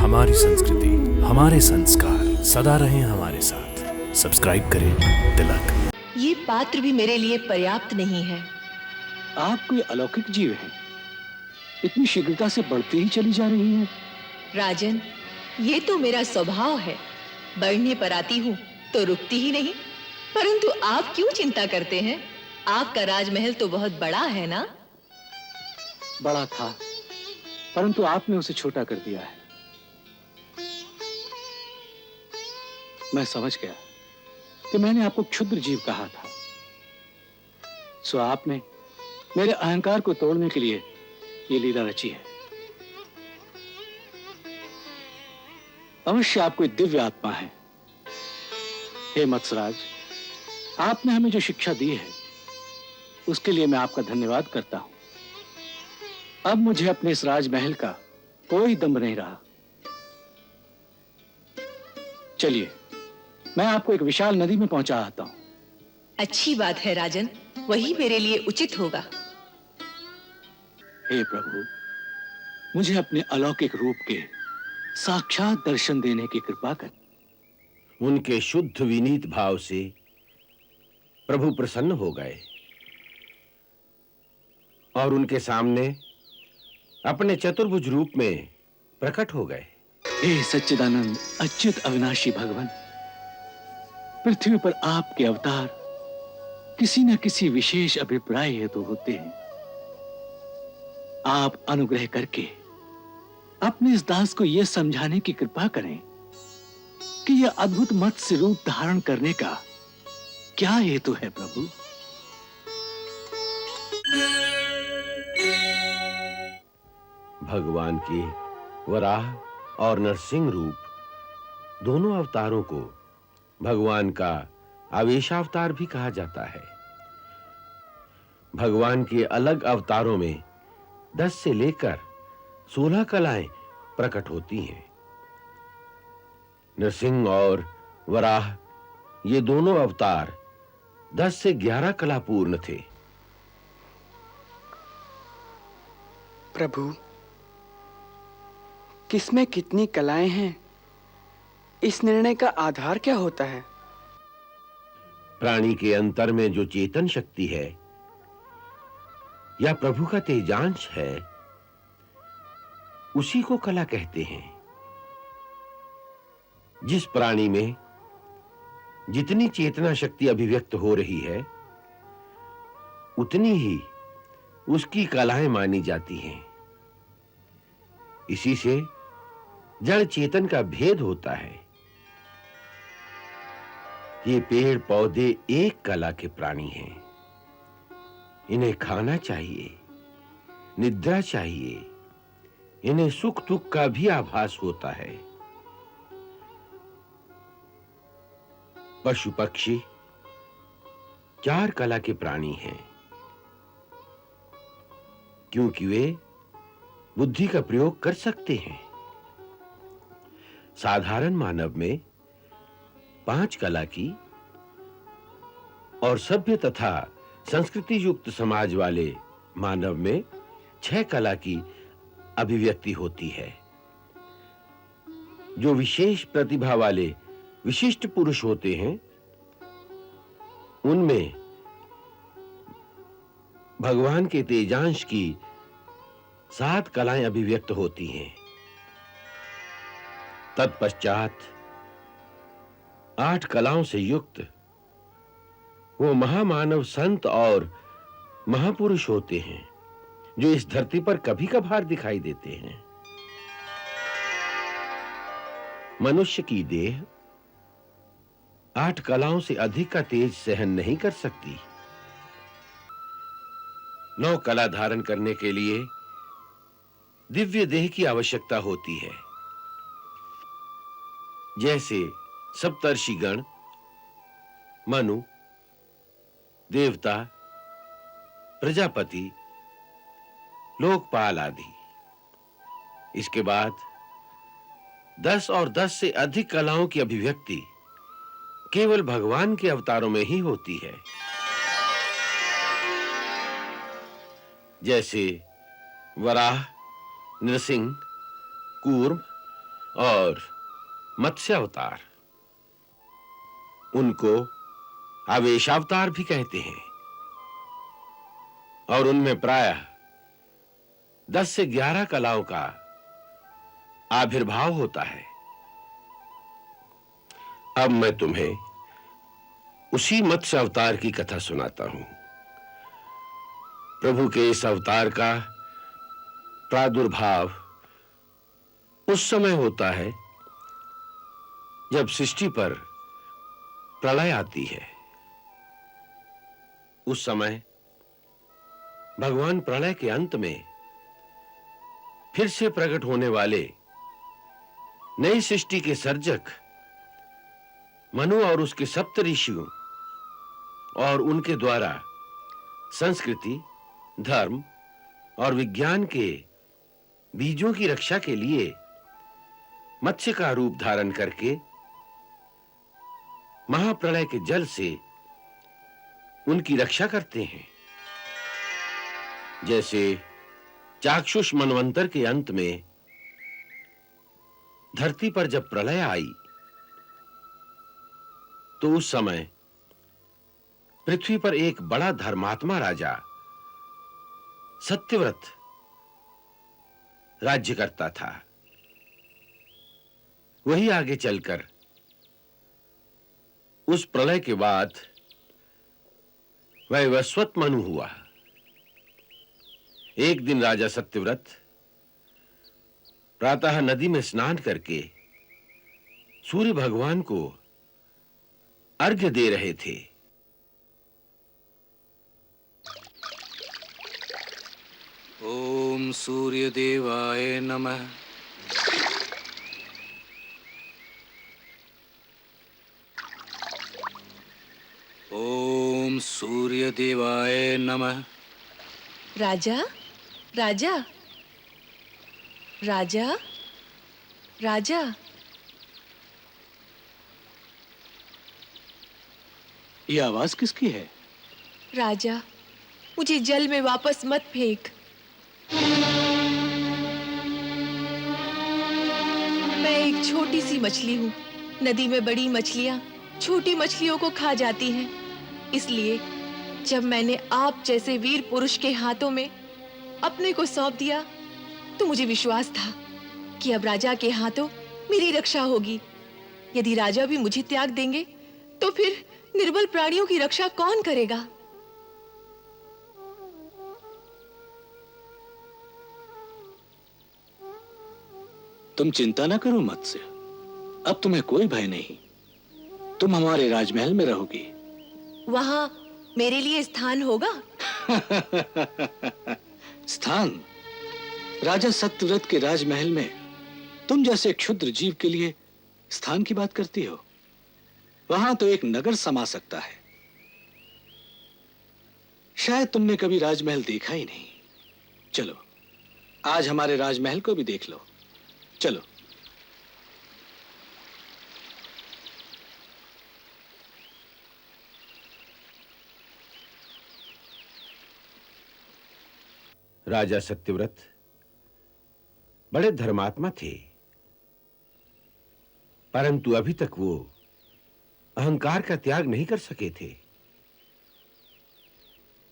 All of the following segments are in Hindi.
हमारी संस्कृति, हमारे संस्कार सदा रहें हमारे साथ। सब्सक्राइब करें तिलक। ये पात्र भी मेरे लिए पर्याप्त नहीं है। आप कोई अलौकिक जीव हैं, इतनी शीघ्रता से बढ़ती ही चली जा रही हैं। राजन, ये तो मेरा स्वभाव है। बढ़ने पर आती हूँ तो रुकती ही नहीं। परंतु आप क्यों चिंता करते हैं? आपका राजमहल तो बहुत बड़ा है ना? बड़ा था, परंतु आपने उसे छोटा कर दिया है। मैं समझ गया कि मैंने आपको क्षुद्र जीव कहा था, सो आपने मेरे अहंकार को तोड़ने के लिए ये लीला रची है। अवश्य आप कोई दिव्य आत्मा है। हे मत्सराज, आपने हमें जो शिक्षा दी है उसके लिए मैं आपका धन्यवाद करता हूं। अब मुझे अपने इस राजमहल का कोई दम नहीं रहा। चलिए, मैं आपको एक विशाल नदी में पहुंचा आता हूं। अच्छी बात है राजन, वही मेरे लिए उचित होगा। हे प्रभु, मुझे अपने अलौकिक रूप के साक्षात दर्शन देने की कृपा कर। उनके शुद्ध विनीत भाव से प्रभु प्रसन्न हो गए और उनके सामने अपने चतुर्भुज रूप में प्रकट हो गए। हे सच्चिदानंद अच्युत अविनाशी भगवान, पृथ्वी पर आपके अवतार किसी न किसी विशेष अभिप्राय हेतु होते हैं। आप अनुग्रह करके अपने इस दास को यह समझाने की कृपा करें कि यह अद्भुत मत्स्य रूप धारण करने का क्या हेतु है प्रभु। भगवान के वराह और नरसिंह रूप दोनों अवतारों को भगवान का आवेशावतार भी कहा जाता है। भगवान के अलग अवतारों में 10 से लेकर 16 कलाएं प्रकट होती हैं। नरसिंह और वराह ये दोनों अवतार 10 से 11 कला पूर्ण थे। प्रभु, किसमें कितनी कलाएं हैं, इस निर्णय का आधार क्या होता है? प्राणी के अंतर में जो चेतन शक्ति है या प्रभु का तेजांश है, उसी को कला कहते हैं। जिस प्राणी में जितनी चेतना शक्ति अभिव्यक्त हो रही है, उतनी ही उसकी कलाएं मानी जाती हैं। इसी से जड़ चेतन का भेद होता है। ये पेड़ पौधे एक कला के प्राणी हैं। इन्हें खाना चाहिए, निद्रा चाहिए, इन्हें सुख दुख का भी आभास होता है। पशु पक्षी 4 कला के प्राणी हैं, क्योंकि वे बुद्धि का प्रयोग कर सकते हैं। साधारण मानव में 5 कला की और सभ्य तथा संस्कृति युक्त समाज वाले मानव में 6 कला की अभिव्यक्ति होती है। जो विशेष प्रतिभा वाले विशिष्ट पुरुष होते हैं, उनमें भगवान के तेजांश की 7 कलाएं अभिव्यक्त होती हैं। तत्पश्चात 8 कलाओं से युक्त वो महामानव संत और महापुरुष होते हैं, जो इस धरती पर कभी कभार दिखाई देते हैं। मनुष्य की देह 8 कलाओं से अधिक का तेज सहन नहीं कर सकती। 9 कला धारण करने के लिए दिव्य देह की आवश्यकता होती है। जैसे सप्तर्षिगण, मनु, देवता, प्रजापति, लोकपाल आदि। इसके बाद 10 और 10 से अधिक कलाओं की अभिव्यक्ति केवल भगवान के अवतारों में ही होती है। जैसे वराह, नृसिंह, कूर्म, और मत्स्य अवतार। उनको आवेशावतार भी कहते हैं और उनमें प्रायः 10 से 11 कलाओं का आविर्भाव होता है। अब मैं तुम्हें उसी मत्स्य अवतार की कथा सुनाता हूं। प्रभु के इस अवतार का प्रादुर्भाव उस समय होता है जब सृष्टि पर प्रलय आती है। उस समय भगवान प्रलय के अंत में फिर से प्रकट होने वाले नई सृष्टि के सर्जक मनु और उसके सप्त ऋषियों और उनके द्वारा संस्कृति, धर्म और विज्ञान के बीजों की रक्षा के लिए मत्स्य का रूप धारण करके महाप्रलय के जल से उनकी रक्षा करते हैं। जैसे चाक्षुष मनवंतर के अंत में धरती पर जब प्रलय आई तो उस समय पृथ्वी पर एक बड़ा धर्मात्मा राजा सत्यव्रत राज्य करता था। वही आगे चलकर उस प्रलय के बाद वैवस्वत मनु हुआ। एक दिन राजा सत्यव्रत प्रातः नदी में स्नान करके सूर्य भगवान को अर्घ्य दे रहे थे। ओम सूर्य देवाय नमः। ओम सूर्य देवाय नमः। राजा, राजा, राजा, राजा। ये आवाज किसकी है? राजा, मुझे जल में वापस मत फेंक। मैं एक छोटी सी मछली हूँ। नदी में बड़ी मछलियाँ छोटी मछलियों को खा जाती हैं। इसलिए जब मैंने आप जैसे वीर पुरुष के हाथों में अपने को सौंप दिया तो मुझे विश्वास था कि अब राजा के हाथों मेरी रक्षा होगी। यदि राजा भी मुझे त्याग देंगे तो फिर निर्बल प्राणियों की रक्षा कौन करेगा? तुम चिंता ना करो मत्स्य, अब तुम्हें कोई भय नहीं। तुम हमारे राजमहल में रहोगी। वहां मेरे लिए स्थान होगा? स्थान? राजा सत्यव्रत के राजमहल में तुम जैसे क्षुद्र जीव के लिए स्थान की बात करती हो? वहां तो एक नगर समा सकता है। शायद तुमने कभी राजमहल देखा ही नहीं। चलो, आज हमारे राजमहल को भी देख लो। चलो। राजा सत्यव्रत बड़े धर्मात्मा थे, परंतु अभी तक वो अहंकार का त्याग नहीं कर सके थे।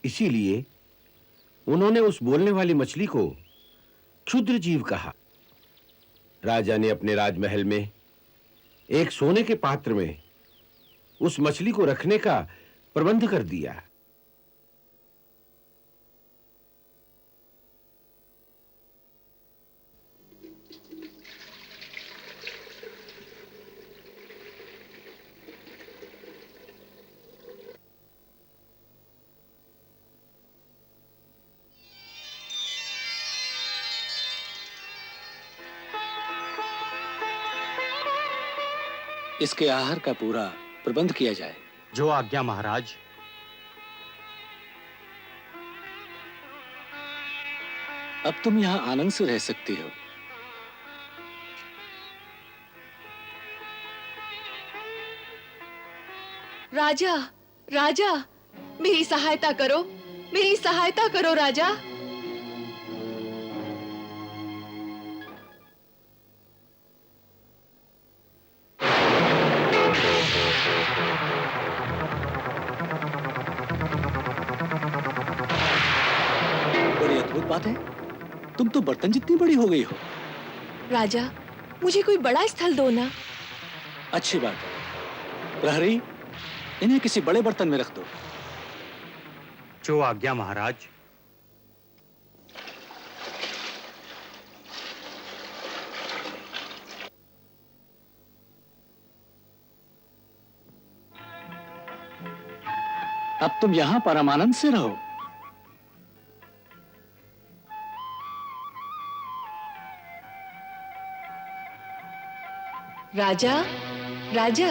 इसीलिए उन्होंने उस बोलने वाली मछली को क्षुद्र जीव कहा। राजा ने अपने राजमहल में एक सोने के पात्र में उस मछली को रखने का प्रबंध कर दिया। इसके आहार का पूरा प्रबंध किया जाए। जो आज्ञा महाराज। अब तुम यहां आनंद से रह सकती हो। राजा, राजा, मेरी सहायता करो, मेरी सहायता करो राजा। बात है? तुम तो बर्तन जितनी बड़ी हो गई हो। राजा, मुझे कोई बड़ा स्थल दो ना। अच्छी बात है। प्रहरी, इन्हें किसी बड़े बर्तन में रख दो। जो आज्ञा महाराज। अब तुम यहां परमानंद से रहो। राजा, राजा।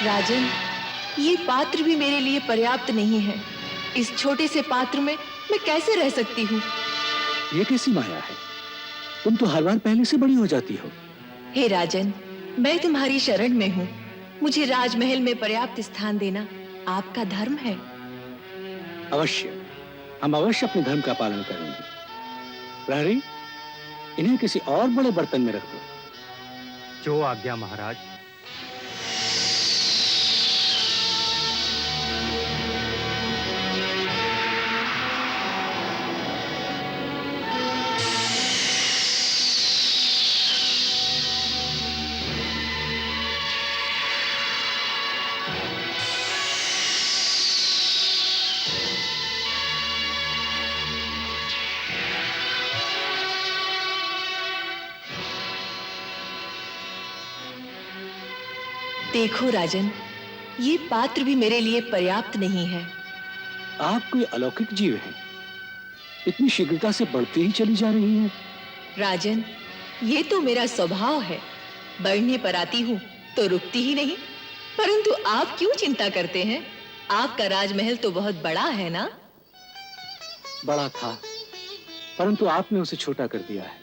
राजन, ये पात्र भी मेरे लिए पर्याप्त नहीं है। इस छोटे से पात्र में मैं कैसे रह सकती हूँ? ये कैसी माया है? तुम तो हर बार पहले से बड़ी हो जाती हो। हे राजन, मैं तुम्हारी शरण में हूँ। मुझे राजमहल में पर्याप्त स्थान देना आपका धर्म है। अवश्य, हम अवश्य अपने धर्म का पालन करेंगे। प्रहरी, इन्हें किसी और बड़े बर्तन में रख दो। जो आज्ञा महाराज। देखो राजन, ये पात्र भी मेरे लिए पर्याप्त नहीं है। आप कोई अलौकिक जीव हैं। इतनी शीघ्रता से बढ़ती ही चली जा रही हैं। राजन, ये तो मेरा स्वभाव है। बढ़ने पर आती हूँ तो रुकती ही नहीं। परंतु आप क्यों चिंता करते हैं? आपका राजमहल तो बहुत बड़ा है ना? बड़ा था, परंतु आपने उसे छोटा कर दिया है।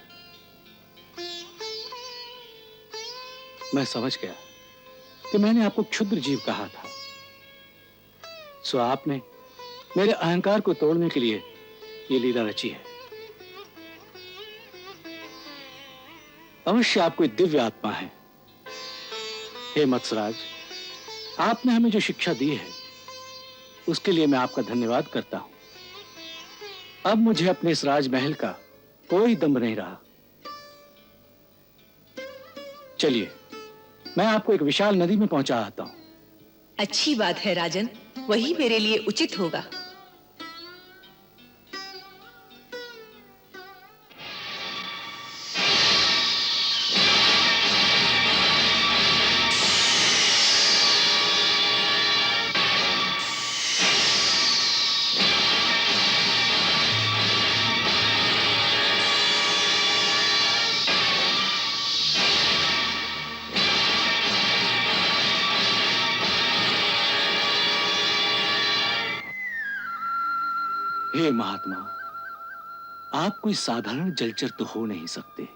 मैं समझ गया कि मैंने आपको क्षुद्र जीव कहा था। सो आपने मेरे अहंकार को तोड़ने के लिए ये लीला रची है। अवश्य आप कोई दिव्य आत्मा है। हे मत्सराज, आपने हमें जो शिक्षा दी है उसके लिए मैं आपका धन्यवाद करता हूं। अब मुझे अपने इस राजमहल का कोई दम नहीं रहा। चलिए, मैं आपको एक विशाल नदी में पहुंचा आता हूं। अच्छी बात है राजन, वही मेरे लिए उचित होगा। हे महात्मा, आप कोई साधारण जलचर तो हो नहीं सकते।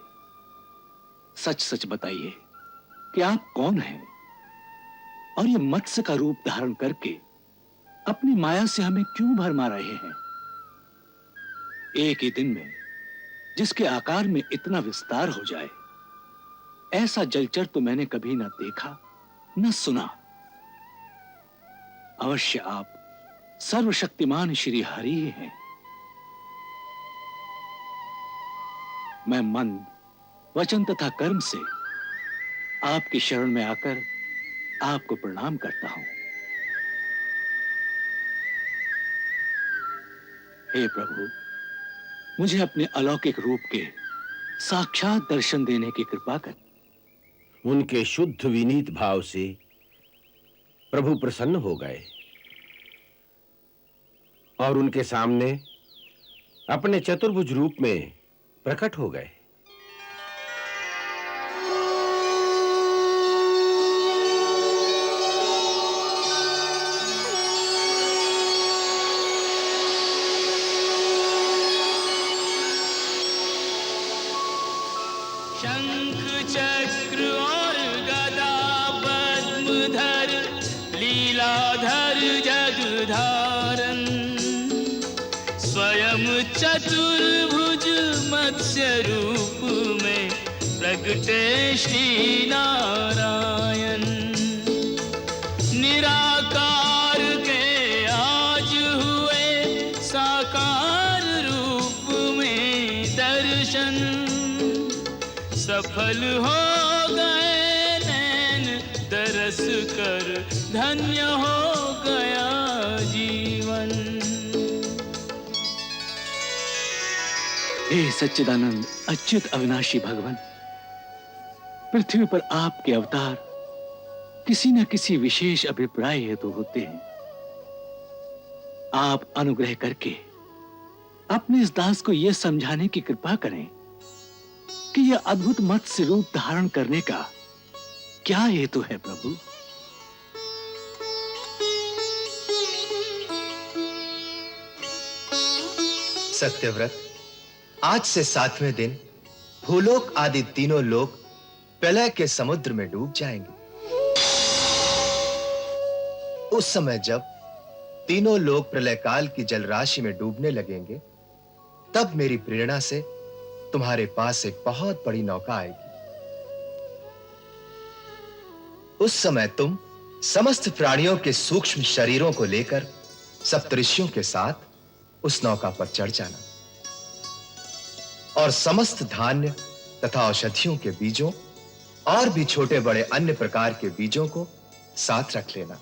सच सच बताइए कि आप कौन हैं और ये मत्स्य का रूप धारण करके अपनी माया से हमें क्यों भरमा रहे हैं? एक ही दिन में जिसके आकार में इतना विस्तार हो जाए, ऐसा जलचर तो मैंने कभी ना देखा न सुना। अवश्य आप सर्वशक्तिमान श्री हरि ही हैं। मैं मन, वचन तथा कर्म से आपकी शरण में आकर आपको प्रणाम करता हूं। हे प्रभु, मुझे अपने अलौकिक रूप के साक्षात दर्शन देने की कृपा कर। उनके शुद्ध विनीत भाव से प्रभु प्रसन्न हो गए और उनके सामने अपने चतुर्भुज रूप में प्रकट हो गए। शंख चक्र और गदा पद्मधर लीलाधर जगधार चतुर्भुज मत्स्य रूप में प्रगटे श्री नारायण। निराकार के आज हुए साकार रूप में दर्शन। सफल हो गए नैन दरस कर, धन्य हो गया जीवन। हे सच्चिदानंद अच्युत अविनाशी भगवान, पृथ्वी पर आपके अवतार किसी न किसी विशेष अभिप्राय हेतु होते हैं। आप अनुग्रह करके अपने इस दास को यह समझाने की कृपा करें कि यह अद्भुत मत्स्य रूप धारण करने का क्या हेतु है प्रभु। सत्यव्रत, आज से 7वें दिन भूलोक आदि तीनों लोक प्रलय के समुद्र में डूब जाएंगे। उस समय जब तीनों लोक प्रलय काल की जलराशि में डूबने लगेंगे, तब मेरी प्रेरणा से तुम्हारे पास एक बहुत बड़ी नौका आएगी। उस समय तुम समस्त प्राणियों के सूक्ष्म शरीरों को लेकर सप्तऋषियों के साथ उस नौका पर चढ़ जाना और समस्त धान्य तथा औषधियों के बीजों और भी छोटे बड़े अन्य प्रकार के बीजों को साथ रख लेना।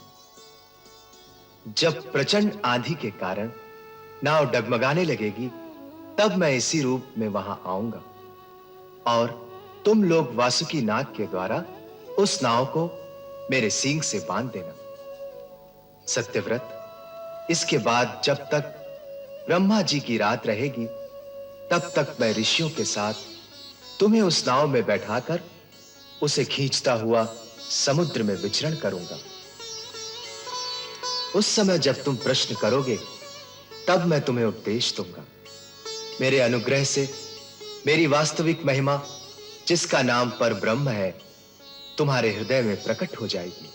जब प्रचंड आंधी के कारण नाव डगमगाने लगेगी, तब मैं इसी रूप में वहां आऊंगा और तुम लोग वासुकी नाग के द्वारा उस नाव को मेरे सींग से बांध देना। सत्यव्रत, इसके बाद जब तक ब्रह्मा जी की रात रहेगी, तब तक मैं ऋषियों के साथ तुम्हें उस नाव में बैठाकर उसे खींचता हुआ समुद्र में विचरण करूंगा। उस समय जब तुम प्रश्न करोगे, तब मैं तुम्हें उपदेश दूंगा। मेरे अनुग्रह से मेरी वास्तविक महिमा, जिसका नाम पर ब्रह्म है, तुम्हारे हृदय में प्रकट हो जाएगी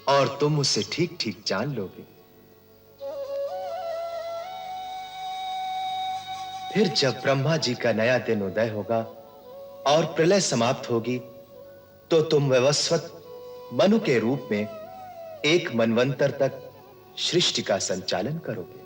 और तुम उसे ठीक ठीक जान लोगे। फिर जब ब्रह्मा जी का नया दिन उदय होगा और प्रलय समाप्त होगी, तो तुम वैवस्वत मनु के रूप में एक मनवंतर तक सृष्टि का संचालन करोगे।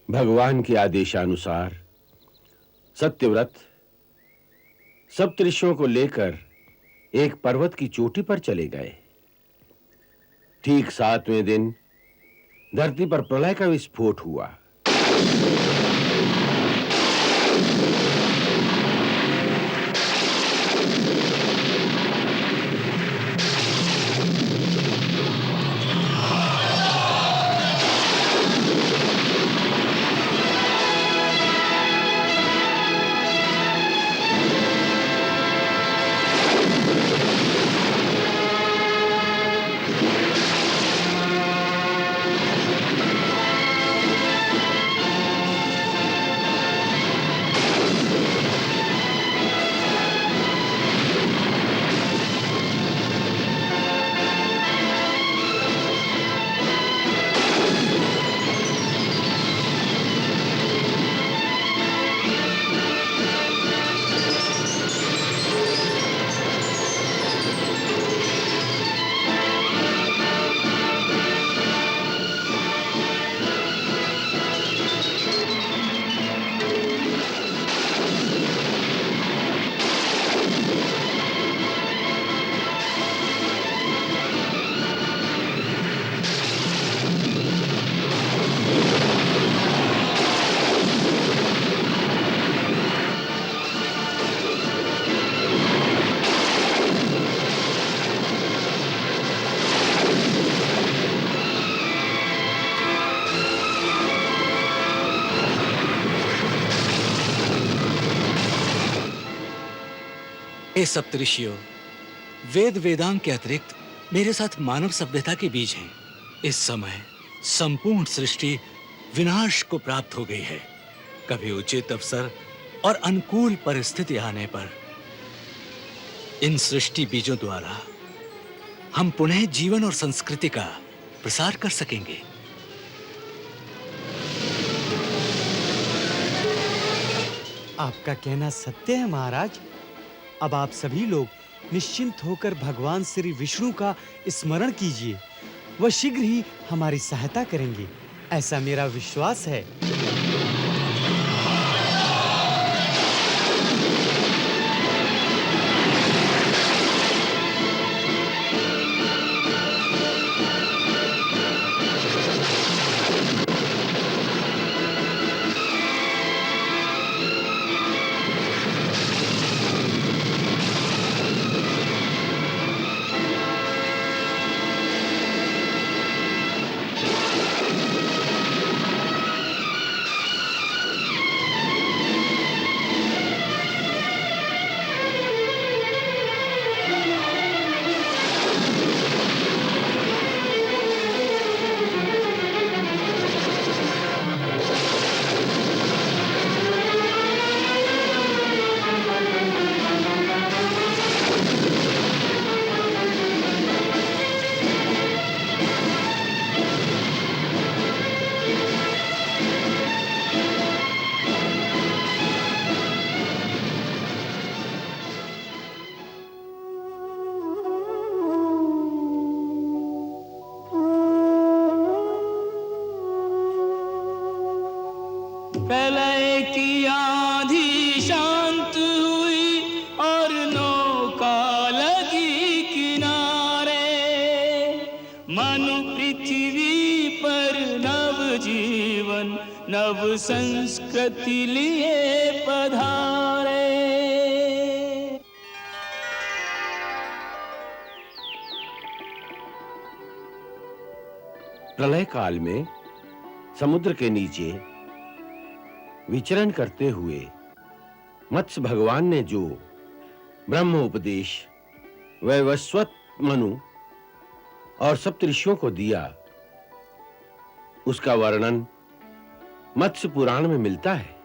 भगवान के आदेशानुसार सत्यव्रत सप्तऋषियों को लेकर एक पर्वत की चोटी पर चले गए। ठीक 7वें दिन धरती पर प्रलय का विस्फोट हुआ। हे सप्तऋषियों, वेद वेदांग के अतिरिक्त मेरे साथ मानव सभ्यता के बीज हैं। इस समय संपूर्ण सृष्टि विनाश को प्राप्त हो गई है। कभी उचित अवसर और अनुकूल परिस्थिति आने पर इन सृष्टि बीजों द्वारा हम पुनः जीवन और संस्कृति का प्रसार कर सकेंगे। आपका कहना सत्य है महाराज। अब आप सभी लोग निश्चिंत होकर भगवान श्री विष्णु का स्मरण कीजिए। वह शीघ्र ही हमारी सहायता करेंगे, ऐसा मेरा विश्वास है। प्रलय की आंधी शांत हुई और नौका लगी किनारे। मनु पृथ्वी पर नव जीवन नव संस्कृति लिए पधारे। प्रलय काल में समुद्र के नीचे विचरण करते हुए मत्स्य भगवान ने जो ब्रह्म उपदेश वैवस्वत मनु और सप्तऋषियों को दिया, उसका वर्णन मत्स्य पुराण में मिलता है।